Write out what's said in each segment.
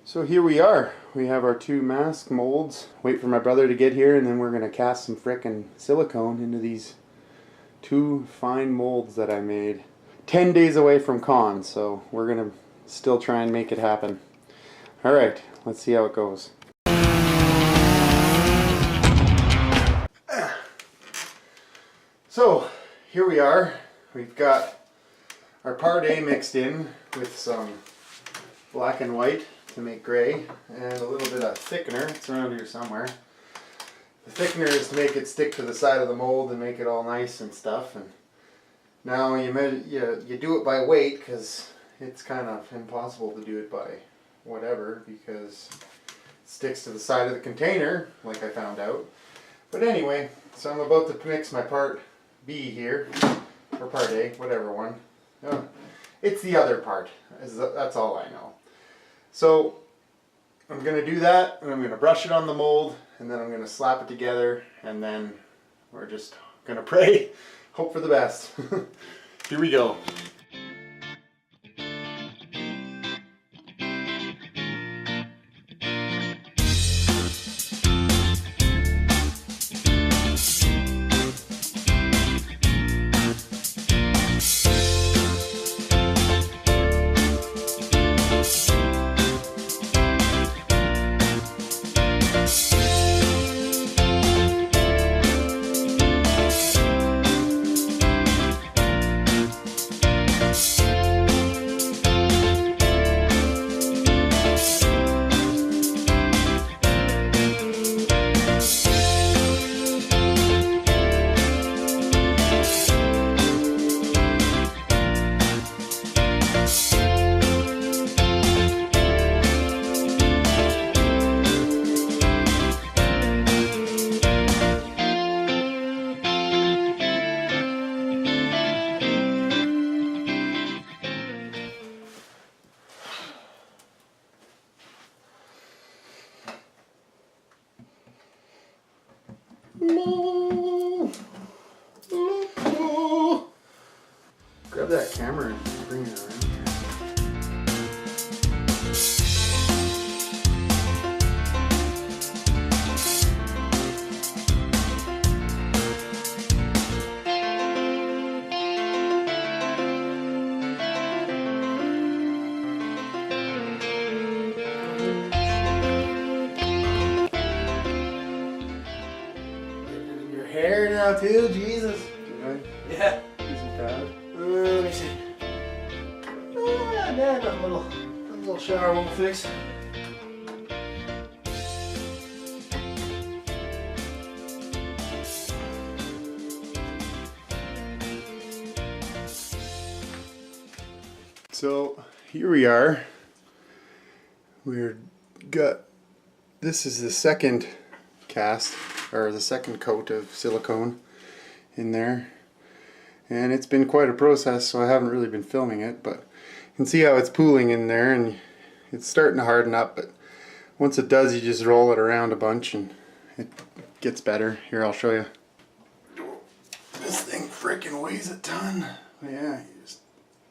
So here we are. We have our two mask molds. Wait for my brother to get here and then we're going to cast some frickin' silicone into these two fine molds that I made. 10 days away from con, so we're going to still try and make it happen. Alright, let's see how it goes. So, here we are. We've got our part A mixed in with some black and white to make gray, and a little bit of thickener. It's around here somewhere. The thickener is to make it stick to the side of the mold and make it all nice and stuff. And now you do it by weight because it's kind of impossible to do it by whatever because it sticks to the side of the container, like I found out. But anyway, so I'm about to mix my part B here, or part A, whatever one. Oh, it's the other part. That's all I know. So I'm going to do that, and I'm going to brush it on the mold, and then I'm going to slap it together, and then we're just going to pray, hope for the best. Here we go. Grab that camera and bring it around here. Hair now too, Jesus. Yeah. Isn't bad. Let me see. Yeah, got a little shower won't fix. So here we are. This is the second cast, or the second coat of silicone in there, and it's been quite a process, so I haven't really been filming it, but you can see how it's pooling in there and it's starting to harden up, but once it does you just roll it around a bunch and it gets better. Here, I'll show you. This thing freaking weighs a ton. But yeah, you just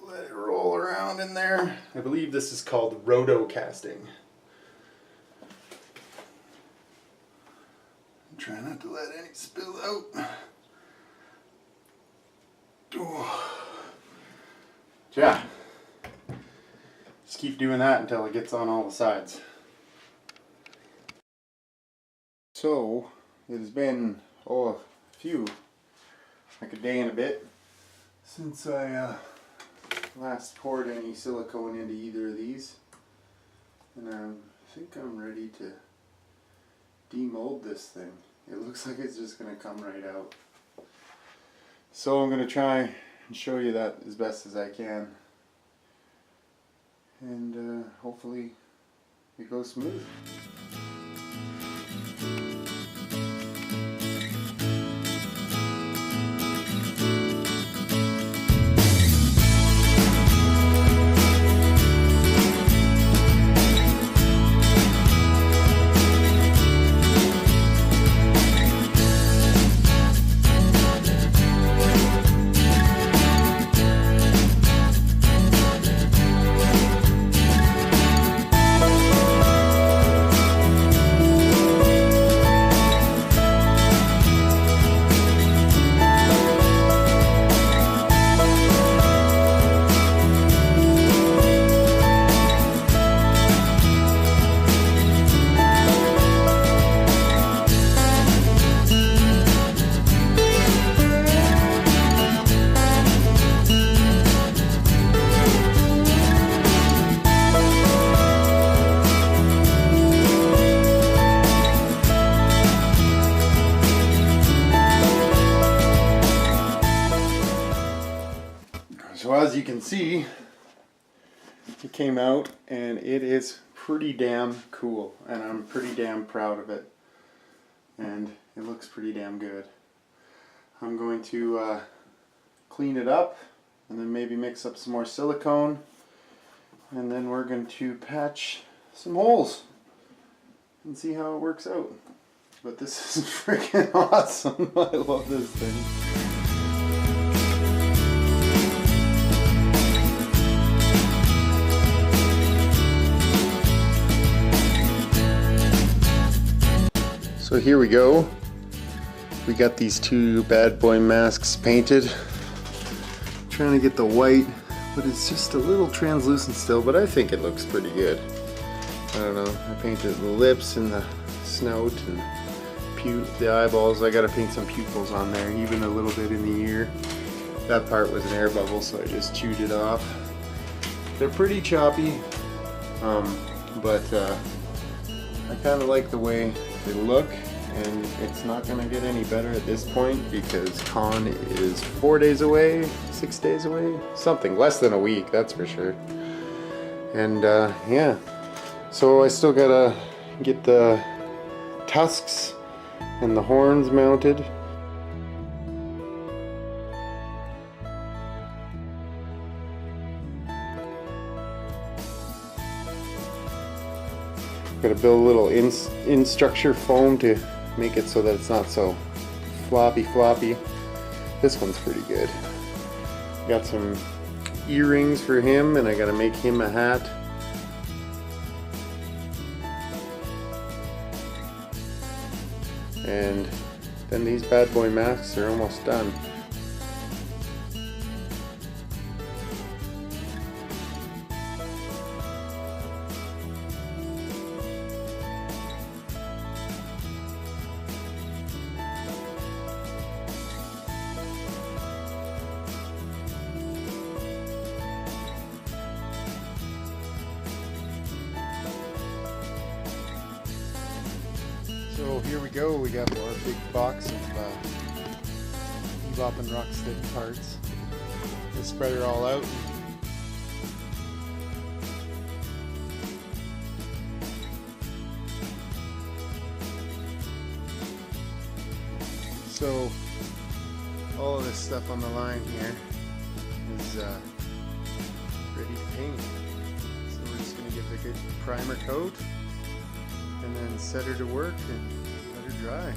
let it roll around in there. I believe this is called roto casting. Try not to let any spill out. Yeah. Just keep doing that until it gets on all the sides. So, it has been, like a day and a bit since I last poured any silicone into either of these. And I think I'm ready to demold this thing. It looks like it's just going to come right out. So I'm going to try and show you that as best as I can. And hopefully it goes smooth. see, it came out and it is pretty damn cool, and I'm pretty damn proud of it, and it looks pretty damn good. I'm going to clean it up and then maybe mix up some more silicone, and then we're going to patch some holes and see how it works out. But this is freaking awesome. I love this thing. So here we go. We got these two bad boy masks painted. Trying to get the white, but it's just a little translucent still, but I think it looks pretty good. I don't know, I painted the lips and the snout and the eyeballs. I gotta paint some pupils on there, even a little bit in the ear. That part was an air bubble, so I just chewed it off. They're pretty choppy, but I kind of like the way they look, and it's not gonna get any better at this point because con is 4 days away, 6 days away, something less than a week, that's for sure. And yeah, so I still gotta get the tusks and the horns mounted. Gotta build a little in structure foam to make it so that it's not so floppy. This one's pretty good. Got some earrings for him, and I gotta make him a hat. And then these bad boy masks are almost done. So here we go, we got our big box of Bebop and Rocksteady parts. Just spread it all out. So all of this stuff on the line here is ready to paint. So we're just going to give it a good primer coat and then set her to work and let her dry.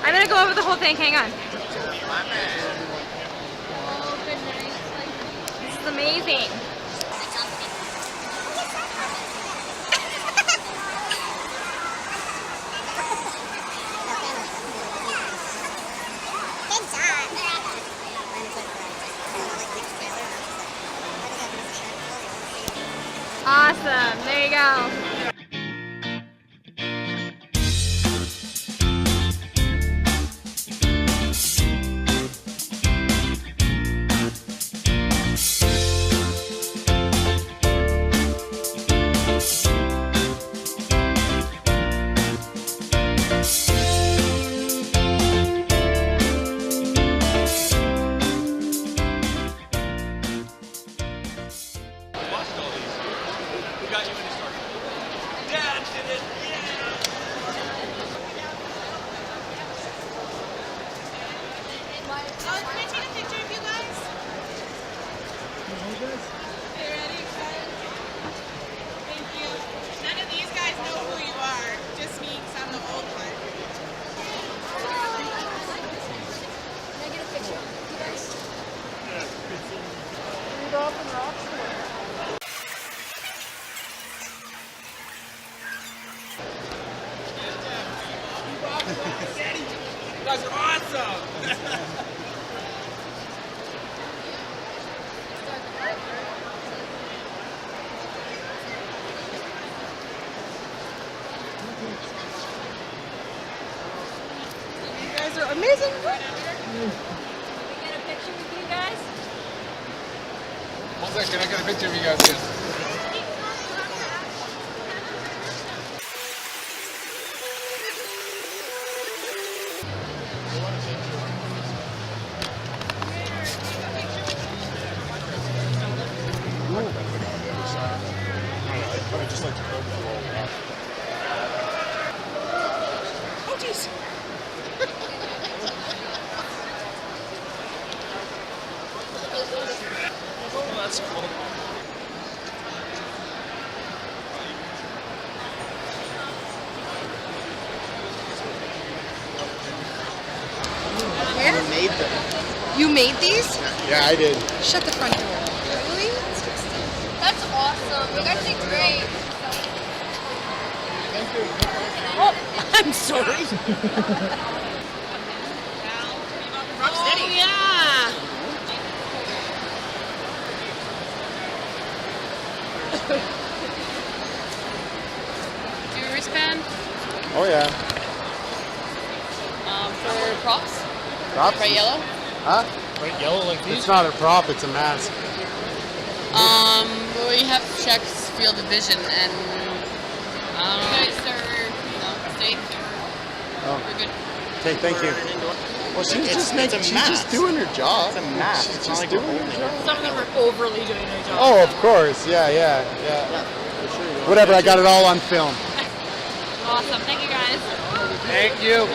I'm gonna go over the whole thing, hang on. This is amazing. Awesome, there you go. guys are awesome! You guys are amazing. Can we get a picture with you guys? One second, I got a picture of you guys again. Oh, jeez. Oh, that's cool. Where? Made them. You made these? Yeah, I did. Shut the front door. Really? That's awesome. You guys did great. Oh, I'm sorry. Oh, yeah. Do your wristband Oh yeah. for props? Props? Right yellow? Huh? Right, yellow like these? It's not a prop, it's a mask. Well, you have to check field of vision, and You guys are, safe. Oh. We're good. Okay, thank you. Well, she's just doing her job. It's a mask. She's just doing her job. Some of them are overly doing their job. Oh, of course. Yeah. Whatever, I got it all on film. Awesome. Thank you guys. Thank you.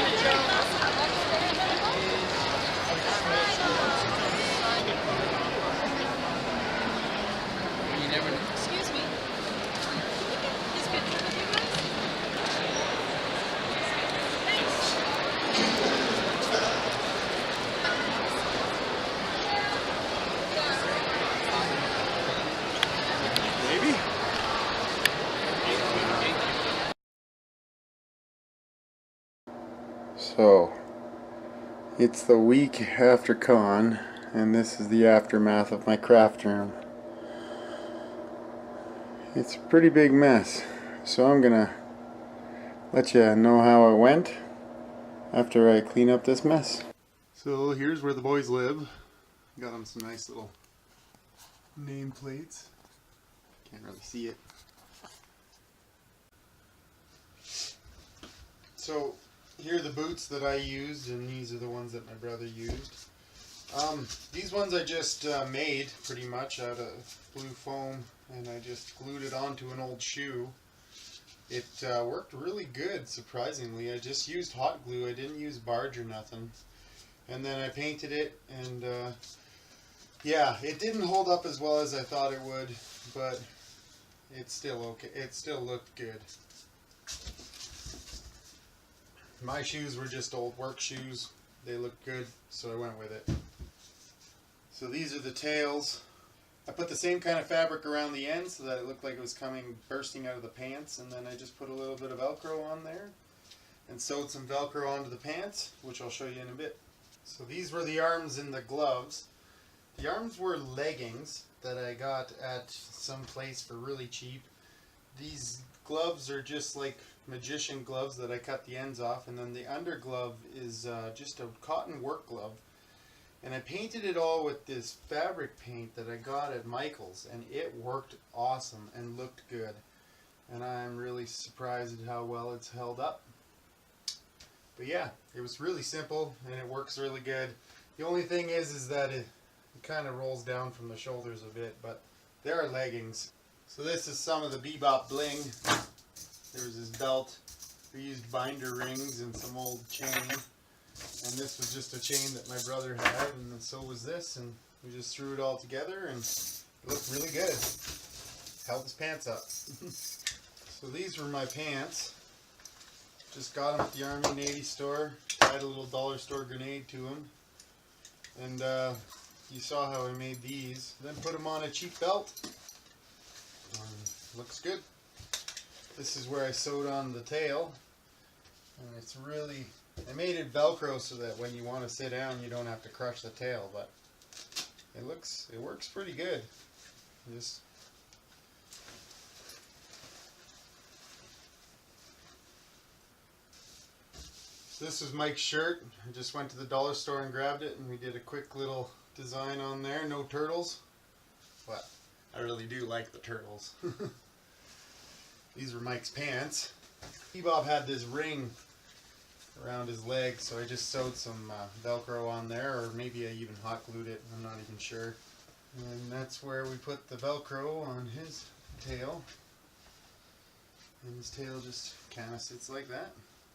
you never know. Excuse me. This picture with you guys? Maybe. So, it's the week after con, and this is the aftermath of my craft room. It's a pretty big mess, so I'm gonna let you know how it went after I clean up this mess. So here's where the boys live. Got them some nice little nameplates. Can't really see it. So here are the boots that I used, and these are the ones that my brother used. These ones I just made pretty much out of blue foam, and I just glued it onto an old shoe. It worked really good, surprisingly. I just used hot glue. I didn't use barge or nothing. And then I painted it, and yeah, it didn't hold up as well as I thought it would, but it's still okay. It still looked good. My shoes were just old work shoes. They looked good, so I went with it. So these are the tails. I put the same kind of fabric around the ends so that it looked like it was bursting out of the pants, and then I just put a little bit of Velcro on there and sewed some Velcro onto the pants, which I'll show you in a bit. So these were the arms and the gloves. The arms were leggings that I got at some place for really cheap. These gloves are just like magician gloves that I cut the ends off, and then the under glove is just a cotton work glove. And I painted it all with this fabric paint that I got at Michael's, and it worked awesome and looked good. And I'm really surprised at how well it's held up. But yeah, it was really simple and it works really good. The only thing is that it kind of rolls down from the shoulders a bit, but there are leggings. So this is some of the Bebop bling. There's his belt. We used binder rings and some old chain. And this was just a chain that my brother had, and so was this, and we just threw it all together, and it looked really good. Held his pants up. So these were my pants. Just got them at the Army Navy store. Tied a little dollar store grenade to them. And you saw how I made these. Then put them on a cheap belt. Looks good. This is where I sewed on the tail. And it's really I made it Velcro so that when you want to sit down, you don't have to crush the tail, but it works pretty good. Just so this was Mike's shirt. I just went to the dollar store and grabbed it, and we did a quick little design on there. No turtles, but I really do like the turtles. These were Mike's pants. Bebop had this ring around his leg, so I just sewed some Velcro on there, or maybe I even hot glued it, I'm not even sure. And that's where we put the Velcro on his tail. And his tail just kind of sits like that,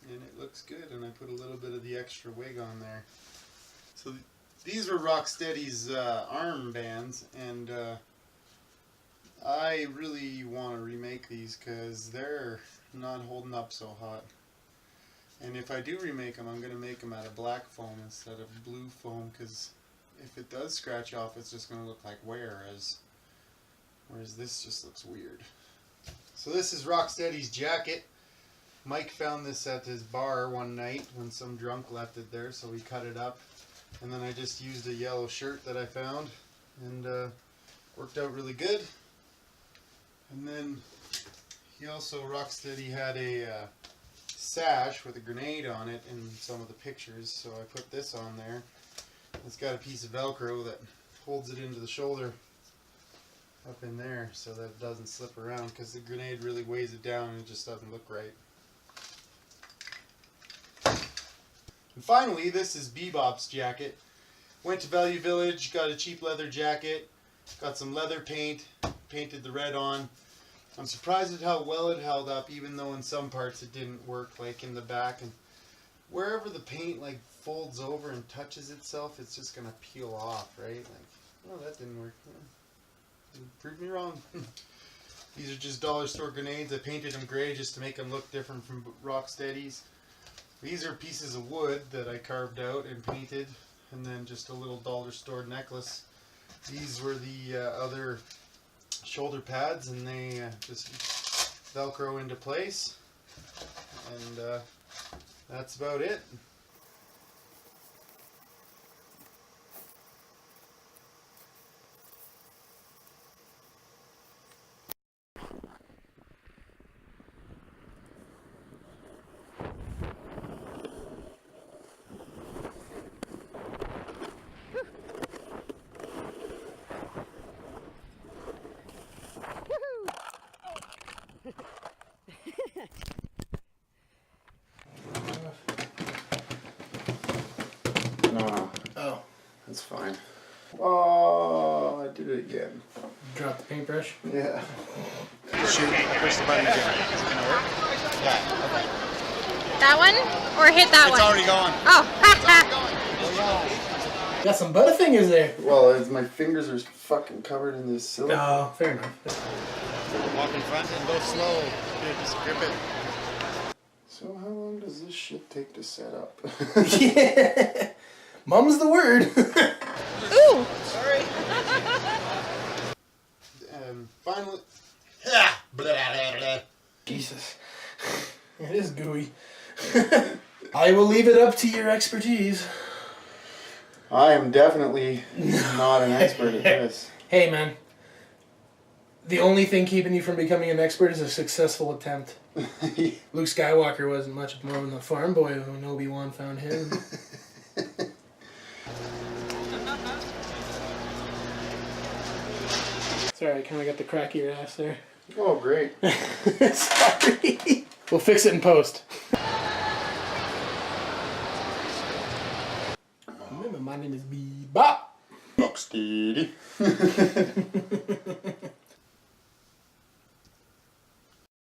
and it looks good, and I put a little bit of the extra wig on there. So these were Rocksteady's arm bands, and I really want to remake these because they're not holding up so hot. And if I do remake them, I'm going to make them out of black foam instead of blue foam, because if it does scratch off, it's just going to look like wear, whereas this just looks weird. So this is Rocksteady's jacket. Mike found this at his bar one night when some drunk left it there, so we cut it up. And then I just used a yellow shirt that I found, and worked out really good. And then he also, Rocksteady had a sash with a grenade on it in some of the pictures, so I put this on there. It's got a piece of Velcro that holds it into the shoulder up in there so that it doesn't slip around, because the grenade really weighs it down and it just doesn't look right. And finally, this is Bebop's jacket. Went to Value Village, got a cheap leather jacket, got some leather paint, painted the red on. I'm surprised at how well it held up, even though in some parts it didn't work, like in the back. And wherever the paint like folds over and touches itself, it's just gonna peel off, right? Like, oh, that didn't work. Prove me wrong. These are just dollar store grenades. I painted them gray just to make them look different from Rocksteady's. These are pieces of wood that I carved out and painted, and then just a little dollar store necklace. These were the other shoulder pads, and they just Velcro into place, and that's about it. No, Oh, that's fine. Oh, I did it again. drop the paintbrush. Yeah. Shoot, push the button again. Is it gonna work? Yeah, okay. That one? Or hit that It's one? already going. Oh, Got some butterfingers there. Well, my fingers are fucking covered in this silicone. Oh, fair enough. Walk in front and go slow. Here, just grip it. So how long does this shit take to set up? Yeah. Mum's the word. Ooh! Sorry. Finally. Jesus. It is gooey. I will leave it up to your expertise. I am definitely not an expert at this. Hey, man. The only thing keeping you from becoming an expert is a successful attempt. Luke Skywalker wasn't much more than a farm boy when Obi-Wan found him. Sorry, I kind of got the crack of your ass there. Oh, great. Sorry. We'll fix it in post. Remember, my name is Bebop. Rocksteady.